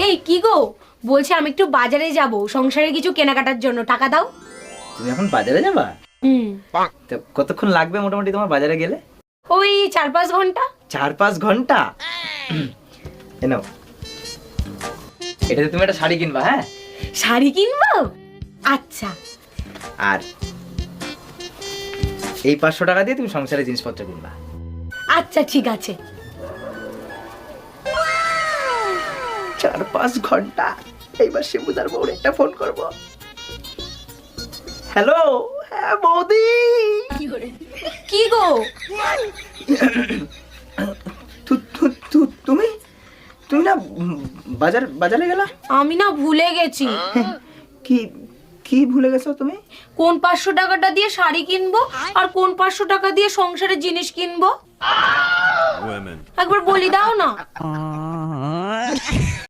এই কি গো, বলছি আমি একটু বাজারে যাব সংসারে কিছু কেনাকাটার জন্য, টাকা দাও। তুমি এখন বাজারে যাবা? তো কতক্ষণ লাগবে মোটামুটি তোমার বাজারে গেলে? ওই 4-5 ঘন্টা। 4-5 ঘন্টা? এ নাও, এটাতে তুমি একটা শাড়ি কিনবা। হ্যাঁ, শাড়ি কিনবো? আচ্ছা। আর এই 500 টাকা দিয়ে তুমি সংসারের জিনিসপত্র কিনবা। আচ্ছা ঠিক আছে। 4-5 ঘন্টা। এইবার শিবুদার বউর একটা ফোন করব। হ্যালো, হ্যাঁ বৌদি। কি গো? তুমি তুমি না বাজারে গেলা? আমি না ভুলে গেছি। কি কি ভুলে গেছো তুমি? কোন 500 টাকাটা দিয়ে শাড়ি কিনবো আর কোন 500 টাকা দিয়ে সংসারের জিনিস কিনবো একবার বলি দাও না।